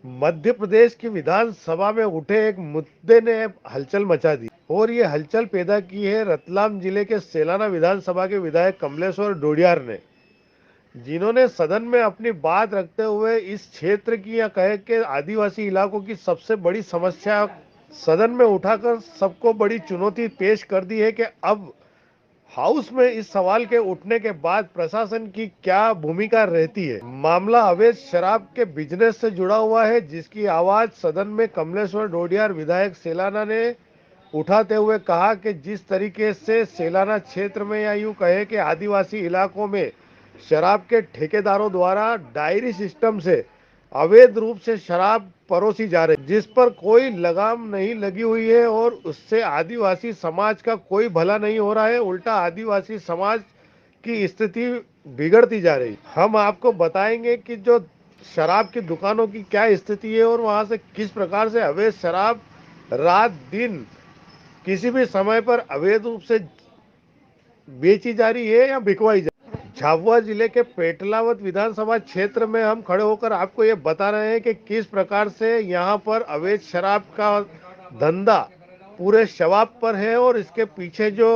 मध्य प्रदेश की विधानसभा में उठे एक मुद्दे ने हलचल मचा दी और ये हलचल पैदा की है रतलाम जिले के सेलाना विधानसभा के विधायक कमलेश्वर डोडियार ने, जिन्होंने सदन में अपनी बात रखते हुए इस क्षेत्र की या कहे के आदिवासी इलाकों की सबसे बड़ी समस्या सदन में उठाकर सबको बड़ी चुनौती पेश कर दी है कि अब हाउस में इस सवाल के उठने के बाद प्रशासन की क्या भूमिका रहती है। मामला अवैध शराब के बिजनेस से जुड़ा हुआ है, जिसकी आवाज सदन में कमलेश्वर डोडियार विधायक सेलाना ने उठाते हुए कहा कि जिस तरीके से सेलाना क्षेत्र में या यूं कहे कि आदिवासी इलाकों में शराब के ठेकेदारों द्वारा डायरी सिस्टम से अवैध रूप से शराब परोसी जा रही, जिस पर कोई लगाम नहीं लगी हुई है और उससे आदिवासी समाज का कोई भला नहीं हो रहा है, उल्टा आदिवासी समाज की स्थिति बिगड़ती जा रही। हम आपको बताएंगे कि जो शराब की दुकानों की क्या स्थिति है और वहां से किस प्रकार से अवैध शराब रात दिन किसी भी समय पर अवैध रूप से बेची जा रही है या बिकवाई जा रही है। झाबुआ जिले के पेटलावद विधानसभा क्षेत्र में हम खड़े होकर आपको ये बता रहे हैं कि किस प्रकार से यहाँ पर अवैध शराब का धंधा पूरे शबाब पर है और इसके पीछे जो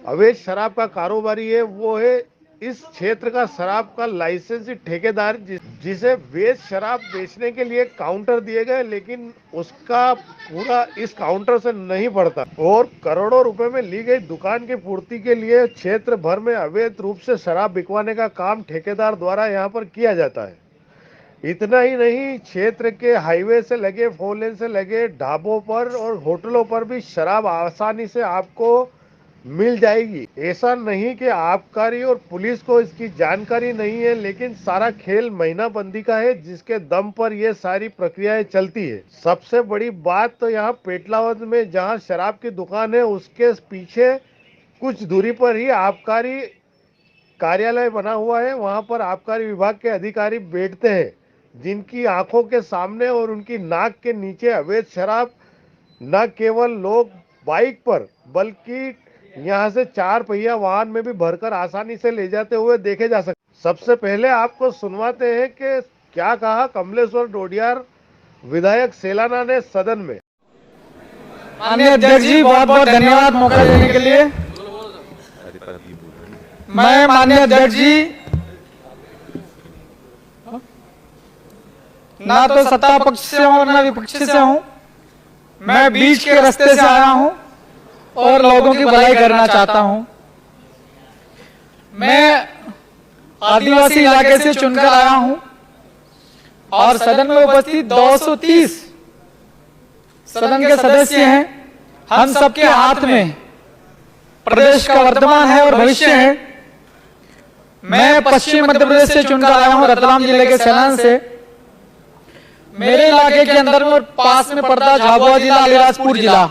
अवैध शराब का कारोबारी है वो है इस क्षेत्र का शराब का लाइसेंसी ठेकेदार, जिसे वैध शराब बेचने के लिए काउंटर दिए गए, लेकिन उसका पूरा इस काउंटर से नहीं पड़ता और करोड़ों रुपए में ली गई दुकान की पूर्ति के लिए क्षेत्र भर में अवैध रूप से शराब बिकवाने का काम ठेकेदार द्वारा यहाँ पर किया जाता है। इतना ही नहीं, क्षेत्र के हाईवे से लगे, फोर लेन से लगे ढाबों पर और होटलों पर भी शराब आसानी से आपको मिल जाएगी। ऐसा नहीं कि आबकारी और पुलिस को इसकी जानकारी नहीं है, लेकिन सारा खेल महीनाबंदी का है, जिसके दम पर ये सारी प्रक्रियाएं चलती है। सबसे बड़ी बात तो यहाँ पेटलावद में जहाँ शराब की दुकान है उसके पीछे कुछ दूरी पर ही आबकारी कार्यालय बना हुआ है। वहां पर आबकारी विभाग के अधिकारी बैठते हैं, जिनकी आंखों के सामने और उनकी नाक के नीचे अवैध शराब न केवल लोग बाइक पर बल्कि यहाँ से चार पहिया वाहन में भी भरकर आसानी से ले जाते हुए देखे जा सकते। सबसे पहले आपको सुनवाते हैं कि क्या कहा कमलेश्वर डोडियार विधायक सेलाना ने सदन में। माननीय अध्यक्ष जी, बहुत बहुत धन्यवाद मौका देने के लिए। मैं माननीय अध्यक्ष जी ना तो सत्ता पक्ष से हूं ना विपक्ष से हूं, मैं बीच के रास्ते से आया हूं और लोगों की भलाई करना चाहता हूं। मैं आदिवासी इलाके से चुनकर आया हूं और सदन में उपस्थित 230 सदन के सदस्य हैं। हम सबके हाथ में प्रदेश का वर्तमान है और भविष्य है। मैं पश्चिम मध्य प्रदेश से चुनकर आया हूं, रतलाम जिले के सेलान से। मेरे इलाके के अंदर में पास में पड़ता झाबुआ जिला, अलीराजपुर जिला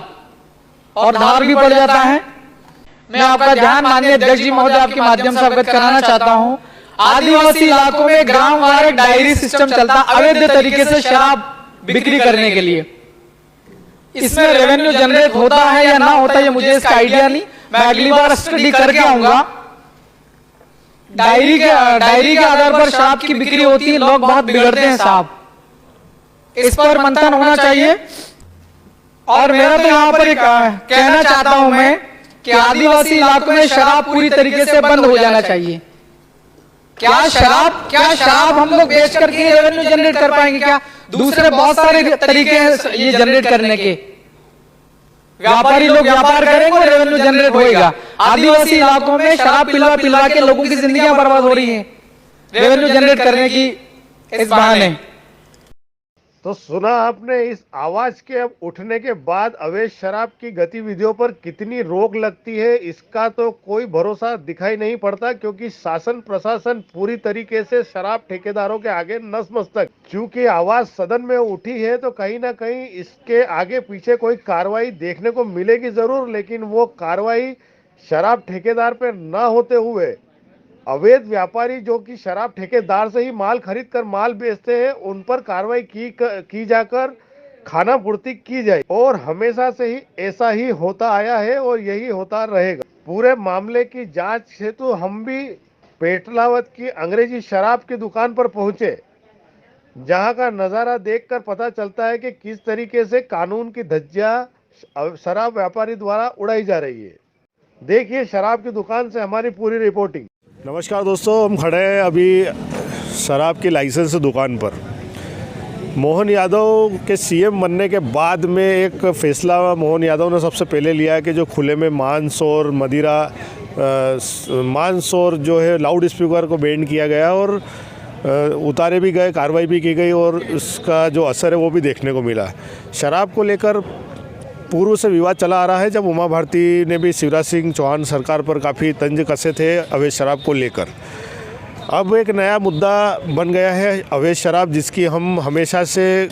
और धार भी पड़ जाता है। मैं आपका ध्यान माननीय अध्यक्ष जी महोदय आपके माध्यम से अवगत कराना चाहता हूं। आदिवासी इलाकों में ग्राम वार एक डायरी सिस्टम चलता अवैध तरीके से शराब बिक्री करने के लिए। इसमें रेवेन्यू जनरेट होता है या ना होता है मुझे इसका आइडिया नहीं, मैं अगली बार स्टडी करके आऊंगा। डायरी के आधार पर शराब की बिक्री होती है, लोग बहुत बिगड़ते हैं साहब। इस पर मंथन होना चाहिए। और मेरा तो यहाँ पर कहना चाहता हूं मैं कि आदिवासी इलाकों में शराब पूरी तरीके से बंद हो जाना चाहिए। क्या शराब हम लोग बेच करके रेवेन्यू जनरेट कर पाएंगे क्या? दूसरे बहुत सारे तरीके हैं ये जनरेट करने के। व्यापारी लोग व्यापार करेंगे और रेवेन्यू जनरेट होएगा। आदिवासी इलाकों में शराब पिलवा पिलवा के लोगों की जिंदगियां बर्बाद हो रही हैं रेवेन्यू जनरेट करने की इस बहाने। तो सुना आपने, इस आवाज के अब उठने के बाद अवैध शराब की गतिविधियों पर कितनी रोक लगती है इसका तो कोई भरोसा दिखाई नहीं पड़ता, क्योंकि शासन प्रशासन पूरी तरीके से शराब ठेकेदारों के आगे नतमस्तक। चूंकि आवाज सदन में उठी है तो कहीं ना कहीं इसके आगे पीछे कोई कार्रवाई देखने को मिलेगी जरूर, लेकिन वो कार्रवाई शराब ठेकेदार पे न होते हुए अवैध व्यापारी जो कि शराब ठेकेदार से ही माल खरीद कर माल बेचते हैं, उन पर कार्रवाई की जाकर खाना पूर्ति की जाए। और हमेशा से ही ऐसा ही होता आया है और यही होता रहेगा। पूरे मामले की जांच हेतु हम भी पेटलावद की अंग्रेजी शराब की दुकान पर पहुंचे, जहां का नज़ारा देखकर पता चलता है कि किस तरीके से कानून की धज्जियां शराब व्यापारी द्वारा उड़ाई जा रही है। देखिए शराब की दुकान से हमारी पूरी रिपोर्टिंग। नमस्कार दोस्तों, हम खड़े हैं अभी शराब की लाइसेंस दुकान पर। मोहन यादव के सीएम बनने के बाद में एक फ़ैसला मोहन यादव ने सबसे पहले लिया है कि जो खुले में मांस और मदिरा मांस और जो है लाउड स्पीकर को बैन किया गया और उतारे भी गए, कार्रवाई भी की गई और उसका जो असर है वो भी देखने को मिला। शराब को लेकर पूर्व से विवाद चला आ रहा है। जब उमा भारती ने भी शिवराज सिंह चौहान सरकार पर काफ़ी तंज कसे थे अवैध शराब को लेकर, अब एक नया मुद्दा बन गया है अवैध शराब, जिसकी हम हमेशा से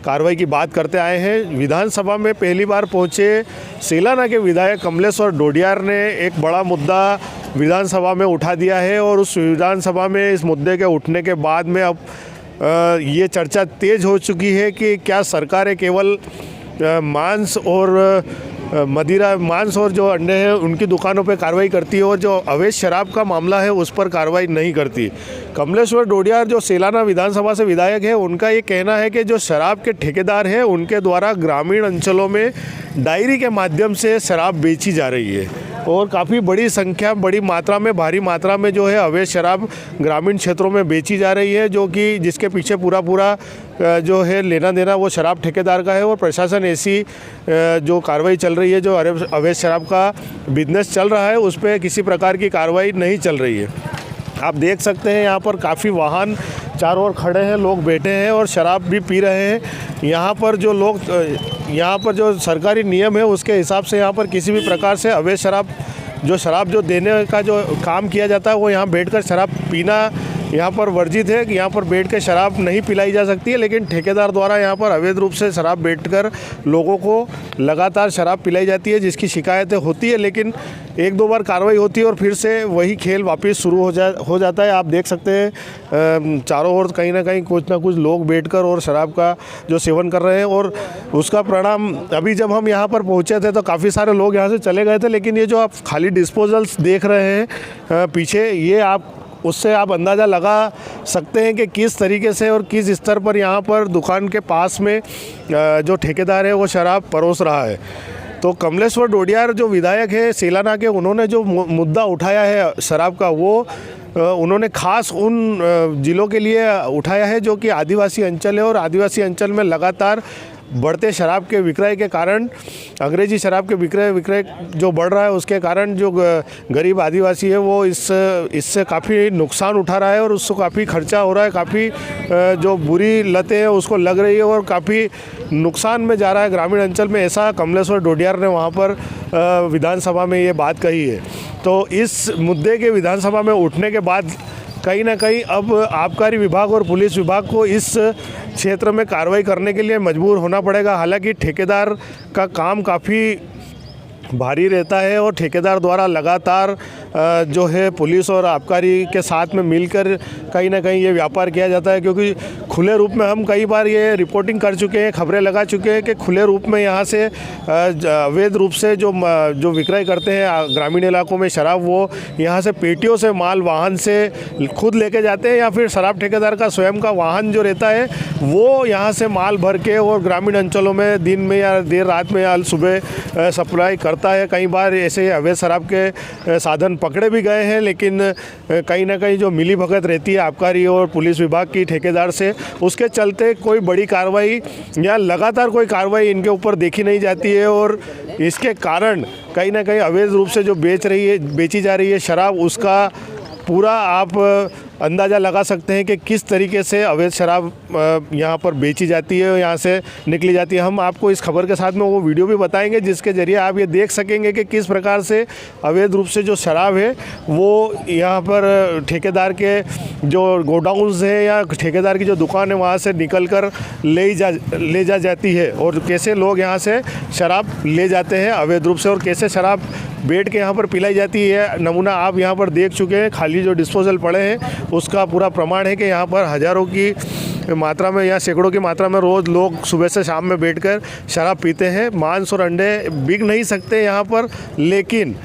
कार्रवाई की बात करते आए हैं। विधानसभा में पहली बार पहुंचे सेलाना के विधायक कमलेश्वर डोडियार ने एक बड़ा मुद्दा विधानसभा में उठा दिया है और उस विधानसभा में इस मुद्दे के उठने के बाद में अब ये चर्चा तेज़ हो चुकी है कि क्या सरकारें केवल मांस और मांस और जो अंडे हैं उनकी दुकानों पे कार्रवाई करती है और जो अवैध शराब का मामला है उस पर कार्रवाई नहीं करती। कमलेश्वर डोडियार जो सेलाना विधानसभा से विधायक है, उनका ये कहना है कि जो शराब के ठेकेदार हैं उनके द्वारा ग्रामीण अंचलों में डायरी के माध्यम से शराब बेची जा रही है और काफ़ी बड़ी संख्या, बड़ी मात्रा में, भारी मात्रा में जो है अवैध शराब ग्रामीण क्षेत्रों में बेची जा रही है, जो कि जिसके पीछे पूरा जो है लेना देना वो शराब ठेकेदार का है और प्रशासन ऐसी जो कार्रवाई चल रही है, जो अवैध शराब का बिजनेस चल रहा है उस पर किसी प्रकार की कार्रवाई नहीं चल रही है। आप देख सकते हैं यहाँ पर काफ़ी वाहन चारों ओर खड़े हैं, लोग बैठे हैं और शराब भी पी रहे हैं। यहाँ पर जो सरकारी नियम है उसके हिसाब से यहाँ पर किसी भी प्रकार से अवैध शराब जो देने का जो काम किया जाता है वो यहाँ बैठकर शराब पीना यहाँ पर वर्जित है कि यहाँ पर बैठ के शराब नहीं पिलाई जा सकती है। लेकिन ठेकेदार द्वारा यहाँ पर अवैध रूप से शराब बैठकर लोगों को लगातार शराब पिलाई जाती है, जिसकी शिकायतें होती है, लेकिन एक दो बार कार्रवाई होती है और फिर से वही खेल वापस शुरू हो जाता है। आप देख सकते हैं चारों ओर कहीं ना कहीं कुछ ना कुछ लोग बैठकर और शराब का जो सेवन कर रहे हैं और उसका परिणाम अभी जब हम यहाँ पर पहुँचे थे तो काफ़ी सारे लोग यहाँ से चले गए थे, लेकिन ये जो आप खाली डिस्पोजल्स देख रहे हैं पीछे, ये उससे आप अंदाज़ा लगा सकते हैं कि किस तरीके से और किस स्तर पर यहाँ पर दुकान के पास में जो ठेकेदार है वो शराब परोस रहा है। तो कमलेश्वर डोडियार जो विधायक है सेलाना के, उन्होंने जो मुद्दा उठाया है शराब का, वो उन्होंने खास उन ज़िलों के लिए उठाया है जो कि आदिवासी अंचल है और आदिवासी अंचल में लगातार बढ़ते शराब के विक्रय के कारण, अंग्रेजी शराब के विक्रय जो बढ़ रहा है उसके कारण जो गरीब आदिवासी है वो इससे काफ़ी नुकसान उठा रहा है और उसको काफ़ी खर्चा हो रहा है, काफ़ी जो बुरी लतें हैं उसको लग रही है और काफ़ी नुकसान में जा रहा है ग्रामीण अंचल में। ऐसा कमलेश्वर डोडियार ने वहाँ पर विधानसभा में ये बात कही है। तो इस मुद्दे के विधानसभा में उठने के बाद कहीं ना कहीं अब आबकारी विभाग और पुलिस विभाग को इस क्षेत्र में कार्रवाई करने के लिए मजबूर होना पड़ेगा। हालांकि ठेकेदार का काम काफ़ी भारी रहता है और ठेकेदार द्वारा लगातार जो है पुलिस और आबकारी के साथ में मिलकर कहीं ना कहीं ये व्यापार किया जाता है, क्योंकि खुले रूप में हम कई बार ये रिपोर्टिंग कर चुके हैं, खबरें लगा चुके हैं कि खुले रूप में यहाँ से अवैध रूप से जो विक्रय करते हैं ग्रामीण इलाकों में शराब, वो यहाँ से पेटियों से माल वाहन से खुद लेके जाते हैं या फिर शराब ठेकेदार का स्वयं का वाहन जो रहता है वो यहाँ से माल भर के और ग्रामीण अंचलों में दिन में या देर रात में या सुबह सप्लाई करता है। कई बार ऐसे अवैध शराब के साधन पकड़े भी गए हैं, लेकिन कहीं ना कहीं जो मिली भगत रहती है आबकारी और पुलिस विभाग की ठेकेदार से, उसके चलते कोई बड़ी कार्रवाई या लगातार कोई कार्रवाई इनके ऊपर देखी नहीं जाती है और इसके कारण कहीं ना कहीं अवैध रूप से जो बेची जा रही है शराब, उसका पूरा आप अंदाज़ा लगा सकते हैं कि किस तरीके से अवैध शराब यहाँ पर बेची जाती है, यहाँ से निकली जाती है। हम आपको इस खबर के साथ में वो वीडियो भी बताएंगे जिसके ज़रिए आप ये देख सकेंगे कि किस प्रकार से अवैध रूप से जो शराब है वो यहाँ पर ठेकेदार के जो गोडाउन्स है या ठेकेदार की जो दुकान है वहाँ से निकल कर ले जाती है और कैसे लोग यहाँ से शराब ले जाते हैं अवैध रूप से और कैसे शराब बैठ के यहाँ पर पिलाई जाती है। नमूना आप यहाँ पर देख चुके हैं, खाली जो डिस्पोजल पड़े हैं उसका पूरा प्रमाण है कि यहाँ पर हज़ारों की मात्रा में, यहाँ सैकड़ों की मात्रा में रोज़ लोग सुबह से शाम में बैठकर शराब पीते हैं। मांस और अंडे बिक नहीं सकते यहाँ पर, लेकिन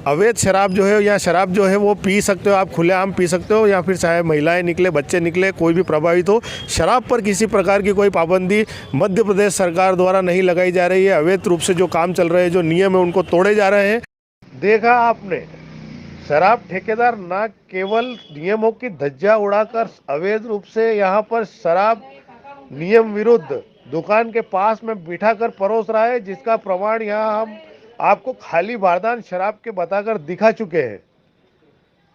अवैध शराब जो है या शराब जो है वो पी सकते हो आप, खुलेआम पी सकते हो, या फिर चाहे महिलाएं निकले, बच्चे निकले, कोई भी प्रभावित हो। शराब पर किसी प्रकार की कोई पाबंदी मध्य प्रदेश सरकार द्वारा नहीं लगाई जा रही है। अवैध रूप से जो काम चल रहे हैं, जो नियम है, उनको तोड़े जा रहे हैं। देखा आपने, शराब ठेकेदार न केवल नियमों की धज्जियां उड़ाकर अवैध रूप से यहाँ पर शराब नियम विरुद्ध दुकान के पास में बिठाकर परोस रहा है, जिसका प्रमाण यहाँ हम आपको खाली बारदान शराब के बताकर दिखा चुके हैं।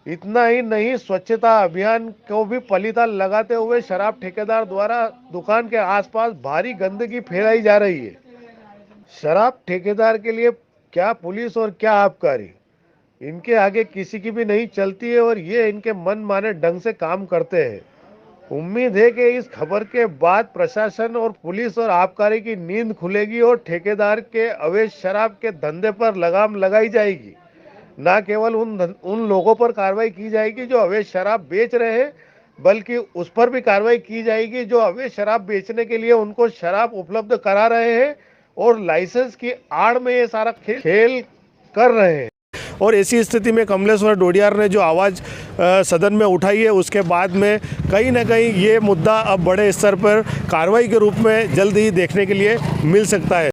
इतना ही नहीं, स्वच्छता अभियान को भी पलीता लगाते हुए शराब ठेकेदार द्वारा दुकान के आसपास भारी गंदगी फैलाई जा रही है। शराब ठेकेदार के लिए क्या पुलिस और क्या आबकारी, इनके आगे किसी की भी नहीं चलती है और ये इनके मन माने ढंग से काम करते हैं। उम्मीद है कि इस खबर के बाद प्रशासन और पुलिस और आबकारी की नींद खुलेगी और ठेकेदार के अवैध शराब के धंधे पर लगाम लगाई जाएगी। न केवल उन लोगों पर कार्रवाई की जाएगी जो अवैध शराब बेच रहे हैं, बल्कि उस पर भी कार्रवाई की जाएगी जो अवैध शराब बेचने के लिए उनको शराब उपलब्ध करा रहे हैं और लाइसेंस की आड़ में ये सारा खेल कर रहे हैं। और ऐसी स्थिति में कमलेश्वर डोडियार ने जो आवाज़ सदन में उठाई है, उसके बाद में कहीं ना कहीं ये मुद्दा अब बड़े स्तर पर कार्रवाई के रूप में जल्द ही देखने के लिए मिल सकता है।